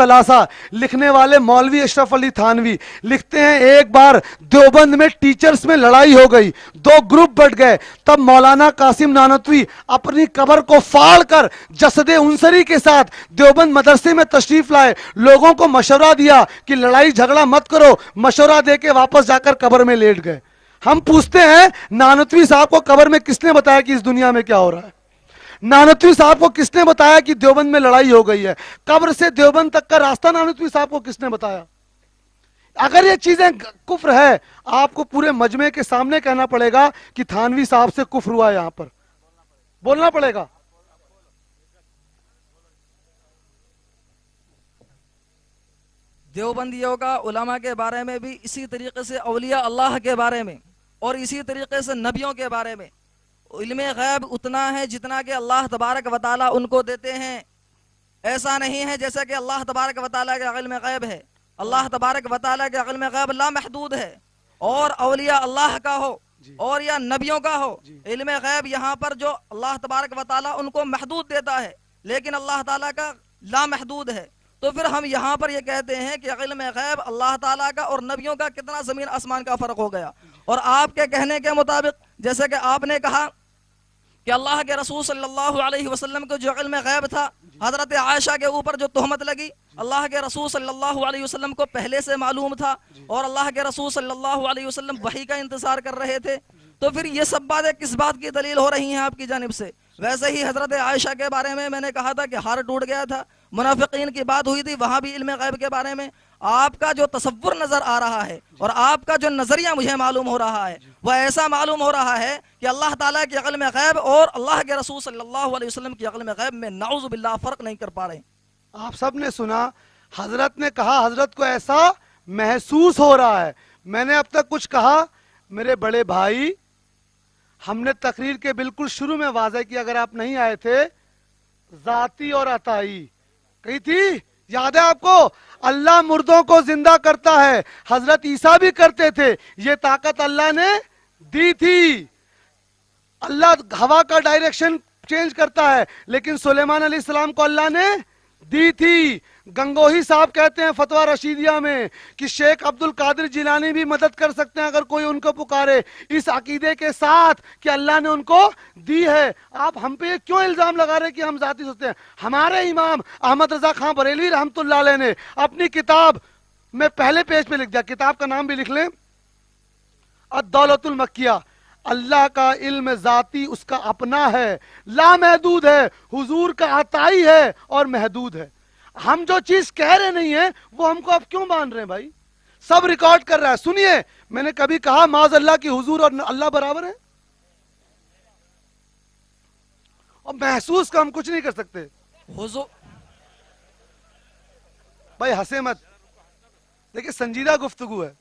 الثلاثہ لکھنے والے مولوی اشرف علی تھانوی لکھتے ہیں ایک بار دیوبند میں ٹیچرز میں لڑائی ہو گئی، دو گروپ بٹ گئے، تب مولانا قاسم نانوتوی اپنی قبر کو پھاڑ کر جسد انصری کے ساتھ دیوبند مدرسے میں تشریف لائے، لوگوں کو مشورہ دیا کہ لڑائی جھگڑا مت کرو، مشورہ دے کے واپس جا کر قبر میں لیٹ گئے۔ ہم پوچھتے ہیں نانوتوی صاحب کو قبر میں کس نے بتایا کہ اس دنیا میں کیا ہو رہا ہے؟ نانوتوی صاحب کو کس نے بتایا کہ دیوبند میں لڑائی ہو گئی ہے؟ قبر سے دیوبند تک کا راستہ نانوتوی صاحب کو کس نے بتایا؟ اگر یہ چیزیں کفر ہے، آپ کو پورے مجمع کے سامنے کہنا پڑے گا کہ تھانوی صاحب سے کفر ہوا ہے، یہاں پر بولنا پڑے گا۔ دیوبندیوں کا علماء کے بارے میں بھی اسی طریقے سے اولیاء اللہ کے بارے میں اور اسی طریقے سے نبیوں کے بارے میں علم غیب اتنا ہے جتنا کہ اللہ تبارک و تعالیٰ ان کو دیتے ہیں۔ ایسا نہیں ہے جیسا کہ اللہ تبارک و تعالیٰ کا علم غیب ہے، اللہ تبارک و تعالیٰ کا علم غیب لامحدود ہے، اور اولیاء اللہ کا ہو اور یا نبیوں کا ہو، علم غیب یہاں پر جو اللہ تبارک و تعالیٰ ان کو محدود دیتا ہے لیکن اللہ تعالیٰ کا لامحدود ہے۔ تو پھر ہم یہاں پر یہ کہتے ہیں کہ علم غیب اللہ تعالیٰ کا اور نبیوں کا کتنا زمین آسمان کا فرق ہو گیا۔ اور آپ کے کہنے کے مطابق جیسے کہ آپ نے کہا کہ اللہ کے رسول صلی اللہ علیہ وسلم کو جو علم غیب تھا، حضرت عائشہ کے اوپر جو تہمت لگی، اللہ کے رسول صلی اللہ علیہ وسلم کو پہلے سے معلوم تھا اور اللہ کے رسول صلی اللہ علیہ وسلم وحی کا انتظار کر رہے تھے۔ تو پھر یہ سب باتیں کس بات کی دلیل ہو رہی ہیں آپ کی جانب سے؟ ویسے ہی حضرت عائشہ کے بارے میں نے کہا تھا کہ ہار ٹوٹ گیا تھا، منافقین کی بات ہوئی تھی، وہاں بھی علم غیب کے بارے میں آپ کا جو تصور نظر آ رہا ہے اور آپ کا جو نظریہ مجھے معلوم ہو رہا ہے وہ ایسا معلوم ہو رہا ہے کہ اللہ تعالیٰ کے علم غیب اور اللہ کے رسول صلی اللہ علیہ وسلم کے علم غیب میں نعوذ باللہ فرق نہیں کر پا رہے۔ آپ سب نے سنا، حضرت نے کہا حضرت کو ایسا محسوس ہو رہا ہے۔ میں نے اب تک کچھ کہا؟ میرے بڑے بھائی، ہم نے تقریر کے بالکل شروع میں واضح کیا، اگر آپ نہیں آئے تھے، ذاتی اور عطائی کہی تھی، یاد ہے آپ کو؟ اللہ مردوں کو زندہ کرتا ہے، حضرت عیسیٰ بھی کرتے تھے، یہ طاقت اللہ نے دی تھی۔ اللہ ہوا کا ڈائریکشن چینج کرتا ہے لیکن سلیمان علیہ السلام کو اللہ نے دی تھی۔ گنگوہی صاحب کہتے ہیں فتویٰ رشیدیہ میں کہ شیخ عبد القادر جیلانی بھی مدد کر سکتے ہیں اگر کوئی ان کو پکارے، اس عقیدے کے ساتھ کہ اللہ نے ان کو دی ہے۔ آپ ہم پہ کیوں الزام لگا رہے کہ ہم ذاتی سوچتے ہیں؟ ہمارے امام احمد رضا خان بریلوی رحمۃ اللہ علیہ نے اپنی کتاب میں پہلے پیج پہ لکھ دیا، کتاب کا نام بھی لکھ لیں، الدولۃ المکیہ، اللہ کا علم ذاتی اس کا اپنا ہے، لامحدود ہے، حضور کا عطائی ہے اور محدود ہے۔ ہم جو چیز کہہ رہے نہیں ہیں وہ ہم کو اب کیوں مان رہے ہیں بھائی؟ سب ریکارڈ کر رہا ہے، سنیے۔ میں نے کبھی کہا معاذ اللہ کی حضور اور اللہ برابر ہے؟ اور محسوس کا ہم کچھ نہیں کر سکتے۔ حضور بھائی ہنسے مت، دیکھیں سنجیدہ گفتگو ہے۔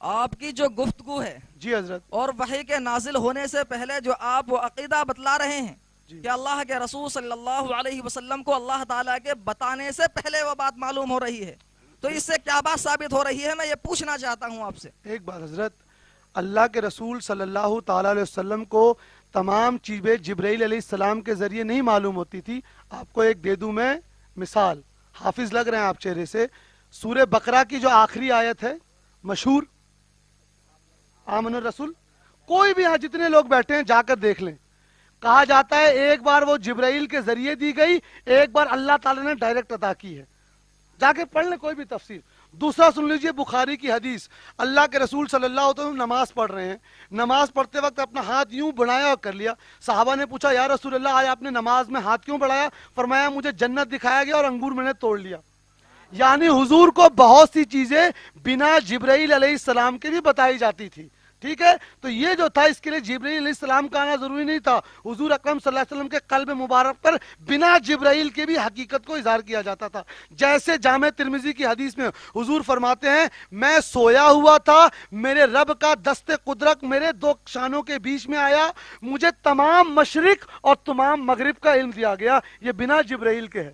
آپ کی جو گفتگو ہے جی حضرت، اور وحی کے نازل ہونے سے پہلے جو آپ وہ عقیدہ بتلا رہے ہیں کہ اللہ کے رسول صلی اللہ علیہ وسلم کو اللہ تعالیٰ کے بتانے سے پہلے وہ بات معلوم ہو رہی ہے، تو اس سے کیا بات ثابت ہو رہی ہے؟ میں یہ پوچھنا چاہتا ہوں آپ سے۔ ایک بات حضرت، اللہ کے رسول صلی اللہ تعالیٰ علیہ وسلم کو تمام چیزیں جبرائیل علیہ السلام کے ذریعے نہیں معلوم ہوتی تھی۔ آپ کو ایک دے دوں میں مثال، حافظ لگ رہے ہیں آپ چہرے سے۔ سورہ بقرہ کی جو آخری آیت ہے مشہور، آمن الرسول، کوئی بھی یہاں جتنے لوگ بیٹھے ہیں جا کر دیکھ لیں، کہا جاتا ہے ایک بار وہ جبرائیل کے ذریعے دی گئی، ایک بار اللہ تعالیٰ نے ڈائریکٹ عطا کی ہے، جا کے پڑھ لیں کوئی بھی تفسیر۔ دوسرا سن لیجئے بخاری کی حدیث، اللہ کے رسول صلی اللہ علیہ وسلم نماز پڑھ رہے ہیں، نماز پڑھتے وقت اپنا ہاتھ یوں بڑھایا اور کر لیا۔ صحابہ نے پوچھا یا رسول اللہ آج آپ نے نماز میں ہاتھ کیوں بڑھایا؟ فرمایا مجھے جنت دکھایا گیا اور انگور میں نے توڑ لیا۔ یعنی حضور کو بہت سی چیزیں بنا جبرائیل علیہ السلام کے بھی بتائی جاتی تھی، ٹھیک ہے؟ تو یہ جو تھا اس کے لیے جبرائیل علیہ السلام کا آنا ضروری نہیں تھا، حضور اکرم صلی اللہ علیہ وسلم کے قلب مبارک پر بنا جبرائیل کے بھی حقیقت کو اظہار کیا جاتا تھا۔ جیسے جامع ترمذی کی حدیث میں حضور فرماتے ہیں میں سویا ہوا تھا، میرے رب کا دست قدرت میرے دو شانوں کے بیچ میں آیا، مجھے تمام مشرق اور تمام مغرب کا علم دیا گیا، یہ بنا جبرائیل کے ہے۔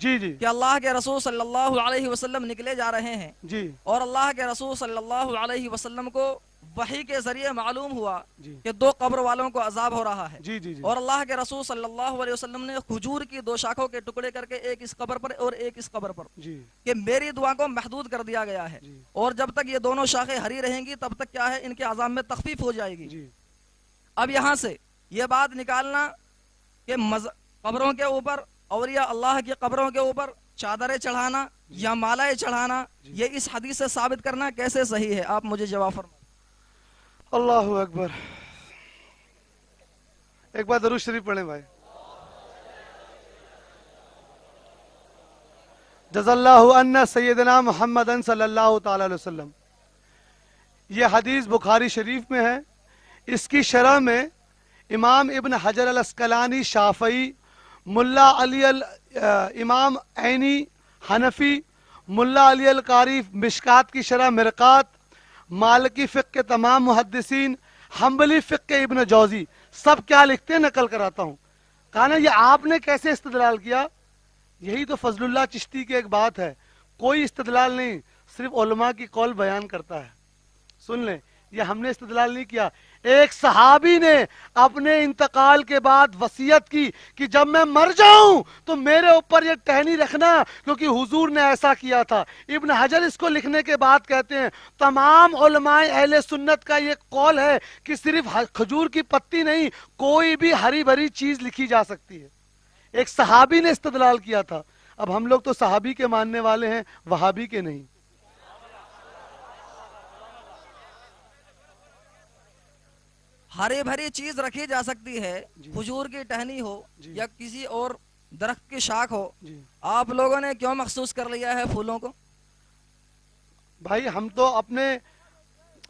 جی جی کہ اللہ کے رسول صلی اللہ علیہ وسلم نکلے جا رہے ہیں، جی اور اللہ کے رسول صلی اللہ علیہ وسلم کو وحی کے ذریعے معلوم ہوا جی کہ 2 قبر والوں کو عذاب ہو رہا ہے، جی جی جی اور اللہ کے رسول صلی اللہ علیہ وسلم نے کھجور کی 2 شاخوں کے ٹکڑے کر کے ایک اس قبر پر اور ایک اس قبر پر، جی کہ میری دعا کو محدود کر دیا گیا ہے، جی اور جب تک یہ دونوں شاخیں ہری رہیں گی تب تک کیا ہے ان کے عذاب میں تخفیف ہو جائے گی۔ جی اب یہاں سے یہ بات نکالنا کہ قبروں کے اوپر، اولیاء اللہ کی قبروں کے اوپر چادریں چڑھانا یا مالائیں چڑھانا، یہ اس حدیث سے ثابت کرنا کیسے صحیح ہے؟ آپ مجھے جواب فرمائیں۔ اللہ اکبر، ایک بار درود شریف پڑھیں بھائی۔ جزا اللہ عنا سیدنا محمد صلی اللہ تعالی علیہ وسلم۔ یہ حدیث بخاری شریف میں ہے، اس کی شرح میں امام ابن حجر الاسقلانی شافعی، ملا علی امام عینی حنفی، ملا علی القاری مشکات کی شرح مرقات، مالکی فقہ کے تمام محدثین، حنبلی فقہ کے ابن جوزی، سب کیا لکھتے ہیں نقل کراتا ہوں۔ کہا نا یہ آپ نے کیسے استدلال کیا؟ یہی تو فضل اللہ چشتی کی ایک بات ہے، کوئی استدلال نہیں، صرف علماء کی قول بیان کرتا ہے۔ سن لیں، یہ ہم نے استدلال نہیں کیا، ایک صحابی نے اپنے انتقال کے بعد وصیت کی کہ جب میں مر جاؤں تو میرے اوپر یہ ٹہنی رکھنا، کیونکہ حضور نے ایسا کیا تھا۔ ابن حجر اس کو لکھنے کے بعد کہتے ہیں تمام علماء اہل سنت کا یہ قول ہے کہ صرف کھجور کی پتی نہیں، کوئی بھی ہری بھری چیز لکھی جا سکتی ہے۔ ایک صحابی نے استدلال کیا تھا۔ اب ہم لوگ تو صحابی کے ماننے والے ہیں، وہابی کے نہیں۔ ہری بھری چیز رکھی جا سکتی ہے، کھجور کی ٹہنی ہو یا کسی اور درخت کی شاخ ہو، آپ لوگوں نے کیوں مخصوص کر لیا ہے پھولوں کو؟ بھائی ہم تو اپنے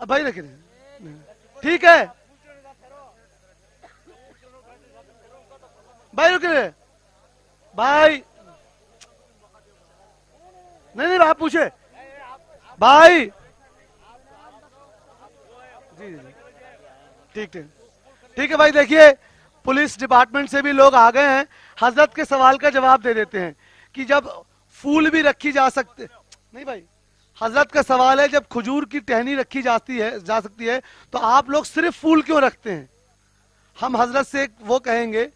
بھائی رکھ رہے ہیں، ٹھیک ہے بھائی رک رہے بھائی، نہیں آپ پوچھے بھائی، جی جی ٹھیک ٹھیک ہے بھائی۔ دیکھیے پولیس ڈپارٹمنٹ سے بھی لوگ آ گئے ہیں، حضرت کے سوال کا جواب دے دیتے ہیں کہ جب پھول بھی رکھی جا سکتے، نہیں بھائی حضرت کا سوال ہے جب کھجور کی ٹہنی رکھی جا سکتی ہے تو آپ لوگ صرف پھول کیوں رکھتے ہیں؟ ہم حضرت سے وہ کہیں گے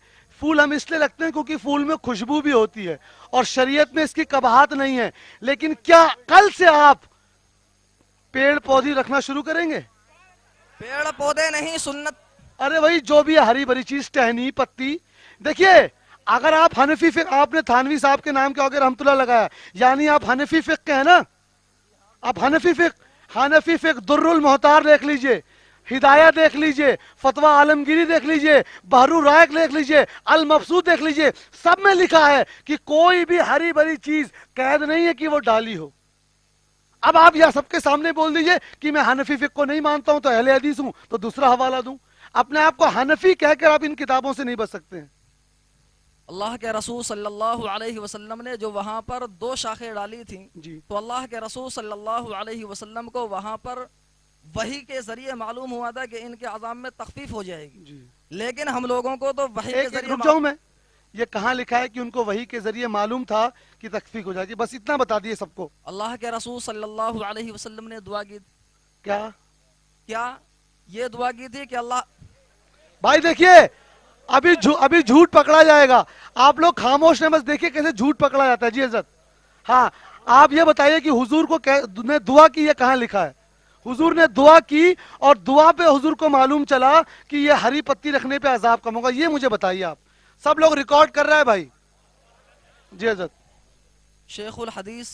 پھول ہم اس لیے رکھتے ہیں کیونکہ پھول میں خوشبو بھی ہوتی ہے اور شریعت میں اس کی قباحت نہیں ہے، لیکن کیا کل سے آپ پیڑ پودے رکھنا شروع کریں گے؟ پیڑ پودے نہیں، سنت۔ ارے بھائی جو بھی ہری بھری چیز، ٹہنی پتی، دیکھیے اگر آپ حنفی فقہ، آپ نے تھانوی صاحب کے نام کے آگے رحمت اللہ لگایا، یعنی آپ حنفی فقہ کے ہیں نا، آپ حنفی فقہ در المحتار دیکھ لیجئے، ہدایہ دیکھ لیجئے، فتوی عالمگیری دیکھ لیجئے، بحر الرائق دیکھ لیجئے، المبسوط دیکھ لیجئے، سب میں لکھا ہے کہ کوئی بھی ہری بھری چیز قید نہیں ہے کہ وہ ڈالی ہو۔ اب آپ یہ سب کے سامنے بول دیجئے کہ میں حنفی فقہ کو نہیں مانتا ہوں تو اہل حدیث ہوں، تو دوسرا حوالہ دوں؟ اپنے آپ کو حنفی کہہ کر آپ ان کتابوں سے نہیں بچ سکتے ہیں۔ اللہ کے رسول صلی اللہ علیہ وسلم نے جو وہاں پر 2 شاخیں ڈالی تھیں، جی تو اللہ کے رسول صلی اللہ علیہ وسلم کو وہاں پر وحی کے ذریعے معلوم ہوا تھا کہ ان کے عذاب میں تخفیف ہو جائے گی، جی لیکن ہم لوگوں کو تو وحی کے ذریعے رک جاؤں میں، یہ کہاں لکھا ہے کہ ان کو وحی کے ذریعے معلوم تھا کہ تخفیف ہو جائے گی؟ بس اتنا بتا دیے سب کو۔ اللہ کے رسول صلی اللہ علیہ وسلم نے دعا کی، کیا یہ دعا کی تھی کہ اللہ، بھائی دیکھیے ابھی جھوٹ پکڑا جائے گا، آپ لوگ خاموش ہیں، بس دیکھیے کیسے جھوٹ پکڑا جاتا ہے۔ جی حضرت، ہاں آپ یہ بتائیے کہ حضور کو نے دعا کی، یہ کہاں لکھا ہے؟ حضور نے دعا کی اور دعا پہ حضور کو معلوم چلا کہ یہ ہری پتی رکھنے پہ عذاب کم ہوگا، یہ مجھے بتائیے آپ۔ سب لوگ ریکارڈ کر رہا ہے بھائی۔ جی حضرت، شیخ الحدیث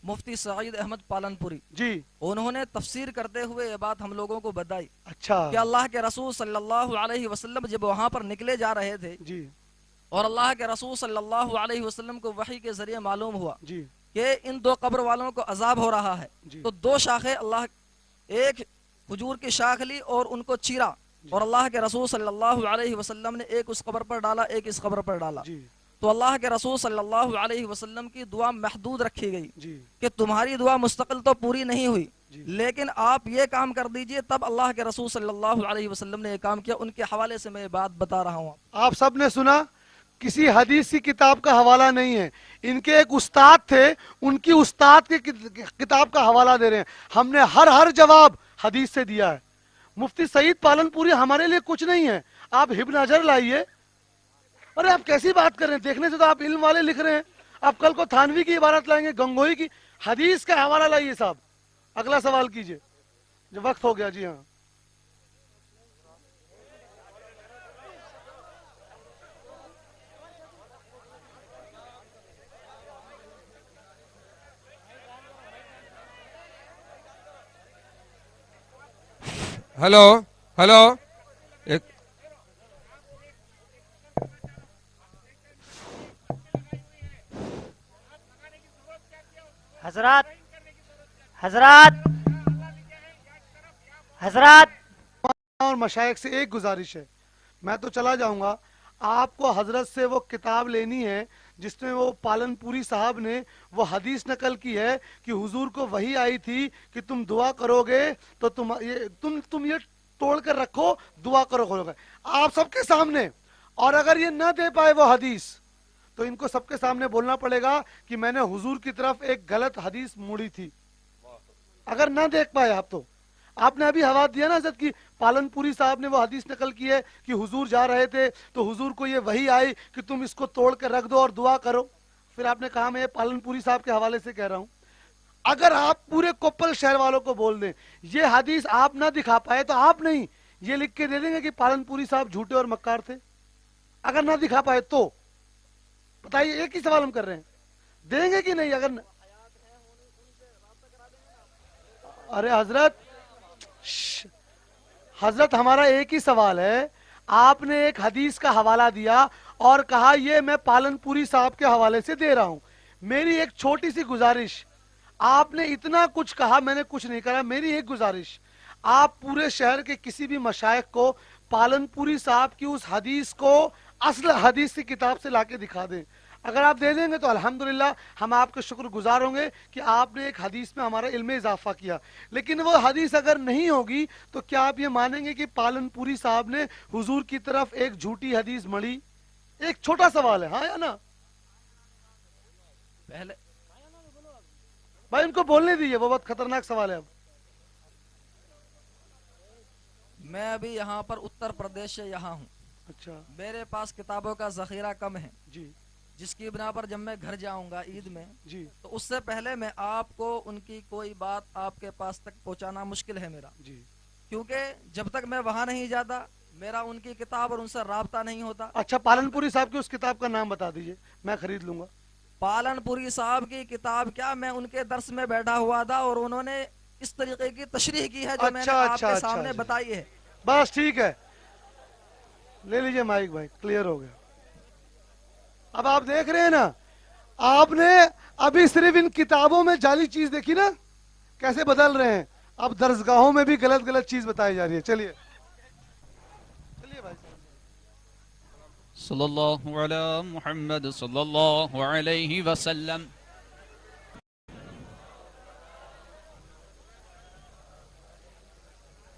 مفتی سعید احمد پالنپوری جی انہوں نے تفسیر کرتے ہوئے یہ بات ہم لوگوں کو بتائی اچھا، کہ اللہ کے رسول صلی اللہ علیہ وسلم جب وہاں پر نکلے جا رہے تھے جی اور اللہ کے رسول صلی اللہ علیہ وسلم کو وحی کے ذریعے معلوم ہوا جی کہ ان 2 قبر والوں کو عذاب ہو رہا ہے، جی تو 2 شاخیں اللہ، ایک کھجور کی شاخ لی اور ان کو چیرا، اور اللہ کے رسول صلی اللہ علیہ وسلم نے ایک اس قبر پر ڈالا، ایک اس قبر پر ڈالا، جی تو اللہ کے رسول صلی اللہ علیہ وسلم کی دعا محدود رکھی گئی جی کہ تمہاری دعا مستقل تو پوری نہیں ہوئی، جی لیکن آپ یہ کام کر دیجئے۔ تب اللہ کے رسول صلی اللہ علیہ وسلم نے یہ کام کیا، ان کے حوالے سے میں یہ بات بتا رہا ہوں۔ آپ سب نے سنا کسی حدیث کی کتاب کا حوالہ نہیں ہے. ان کے ایک استاد تھے, ان کی استاد کی کتاب کا حوالہ دے رہے ہیں. ہم نے ہر جواب حدیث سے دیا ہے. مفتی سعید پالن پوری ہمارے لیے کچھ نہیں ہے. آپ ابن حجر لائیے. ارے آپ کیسی بات کر رہے ہیں؟ دیکھنے سے تو آپ علم والے لکھ رہے ہیں. آپ کل کو تھانوی کی عبارت لائیں گے, گنگوئی کی. حدیث کا حوالہ لائیے صاحب. اگلا سوال کیجئے. جو وقت ہو گیا. جی ہاں, ہلو ہلو ایک حضرات حضرات حضرات اور مشائخ سے ایک گزارش ہے, میں تو چلا جاؤں گا. آپ کو حضرت سے وہ کتاب لینی ہے جس میں وہ پالن پوری صاحب نے وہ حدیث نقل کی ہے کہ حضور کو وحی آئی تھی کہ تم دعا کرو گے تو تم یہ توڑ کر رکھو, دعا کرو گے آپ سب کے سامنے. اور اگر یہ نہ دے پائے وہ حدیث تو ان کو سب کے سامنے بولنا پڑے گا کہ میں نے حضور کی طرف ایک غلط حدیث موڑی تھی. اگر نہ دیکھ پائے آپ تو آپ نے ابھی حوالہ دیا نا حضرت کی پالن پوری صاحب نے وہ حدیث نقل کی ہے کہ حضور جا رہے تھے تو حضور کو یہ وحی آئی کہ تم اس کو توڑ کر رکھ دو اور دعا کرو. پھر آپ نے کہا میں یہ پالن پوری صاحب کے حوالے سے کہہ رہا ہوں. اگر آپ پورے کوپل شہر والوں کو بول دیں یہ حدیث آپ نہ دکھا پائے تو آپ نہیں یہ لکھ کے دے دیں گے کہ پالن پوری صاحب جھوٹے اور مکار تھے. اگر نہ دکھا پائے تو بتائیے, ایک ہی سوال ہم کر رہے ہیں, دیں گے کہ نہیں؟ اگر ارے حضرت ہمارا ایک ہی سوال ہے. آپ نے ایک حدیث کا حوالہ دیا اور کہا یہ میں پالن پوری صاحب کے حوالے سے دے رہا ہوں. میری ایک چھوٹی سی گزارش, آپ نے اتنا کچھ کہا, میں نے کچھ نہیں کہا. میری ایک گزارش, آپ پورے شہر کے کسی بھی مشائخ کو پالن پوری صاحب کی اس حدیث کو اصل حدیث کی کتاب سے لا کے دکھا دیں. اگر آپ دے دیں گے تو الحمدللہ ہم آپ کے شکر گزار ہوں گے کہ آپ نے ایک حدیث میں ہمارا علم اضافہ کیا. لیکن وہ حدیث اگر نہیں ہوگی تو کیا آپ یہ مانیں گے کہ پالن پوری صاحب نے حضور کی طرف ایک جھوٹی حدیث مڑی؟ ایک چھوٹا سوال ہے, ہاں یا نا؟ پہلے بھائی ان کو بولنے دیجیے, وہ بہت خطرناک سوال ہے. اب میں ابھی یہاں پر اتر پردیش سے یہاں ہوں. اچھا میرے پاس کتابوں کا ذخیرہ کم ہے, جی جس کی بنا پر جب میں گھر جاؤں گا عید میں جی تو اس سے پہلے میں آپ کو ان کی کوئی بات آپ کے پاس تک پہنچانا مشکل ہے میرا, جی. کیونکہ جب تک میں وہاں نہیں جاتا میرا ان کی کتاب اور ان سے رابطہ نہیں ہوتا. اچھا پالن پوری صاحب کی اس کتاب کا نام بتا دیجئے, میں خرید لوں گا. پالن پوری صاحب کی کتاب کیا, میں ان کے درس میں بیٹھا ہوا تھا اور انہوں نے اس طریقے کی تشریح کی ہے جو میں نے آپ کے سامنے بتائی ہے. بس ٹھیک ہے, لے لیجئے مائک بھائی, کلیئر ہو گیا. اب آپ دیکھ رہے ہیں نا, آپ نے ابھی صرف ان کتابوں میں جعلی چیز دیکھی نا کیسے بدل رہے ہیں. اب درسگاہوں میں بھی غلط چیز بتائی جا رہی ہے. چلیے چلیے بھائی صلی اللہ علی محمد صلی اللہ علیہ وسلم.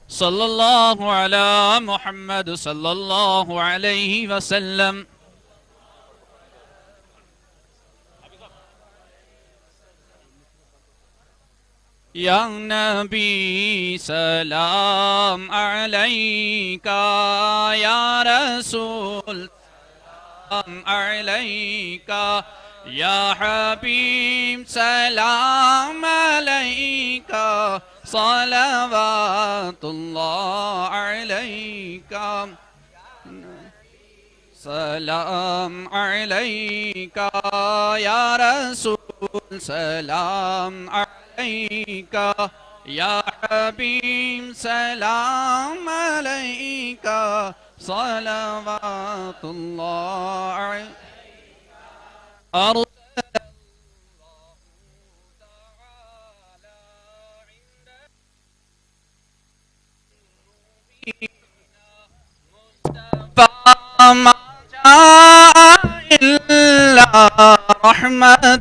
صلی اللہ علی محمد صلی اللہ علیہ وسلم. یا نبی سلام علیکہ, یا رسول سلام علیکہ, یا حبیب سلام علیکہ, صلوات اللہ علیکہ, سلام علیکہ, یا رسول سلام علیکہ, یا حبیب سلام علیکہ, صلوات اللہ علیکہ. ما جاء إلا رحمة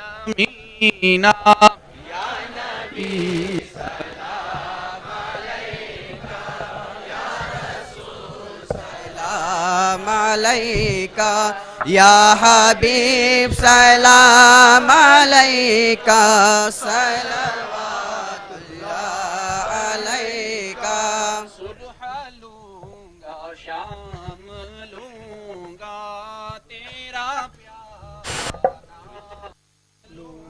للعالمين. يا نبي سلام عليك, يا رسول سلام علیکہ یا حبیب سلام علیکہ صلوات اللہ علیکہ صبح لوں گا شام لوں گا تیرا پیار لوں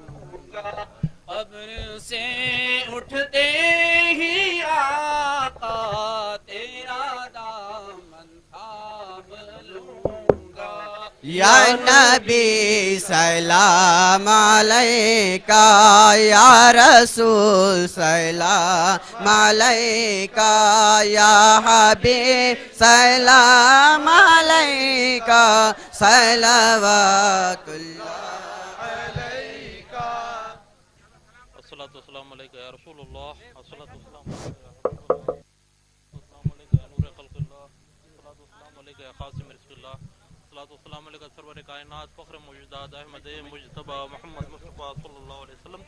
گا قبر سے اٹھتے ہی آقا تیرا دامن تھام لوں گا یا نبی سلام علیکہ یا رسول سلام علیکہ یا حبیب سلام علیکہ صلوات اللہ الصلاة والسلام عليك يا رسول الله الصلاة والسلام عليك يا نور خلق الله الصلاة والسلام عليك يا قاسم رزق الله الصلاة والسلام عليك سرور کائنات فخر موجودات احمد مجتبی محمد مصطفى صلی اللہ علیہ وسلم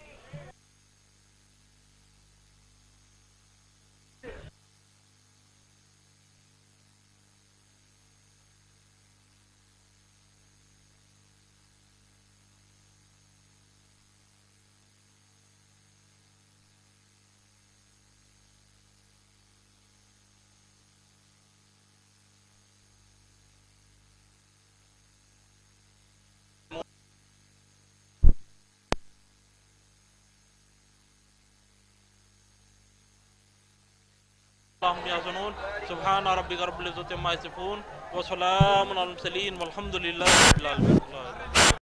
اللهم يحزنون سبحان ربك رب العزة عما يصفون وسلام على المرسلين والحمد لله رب العالمين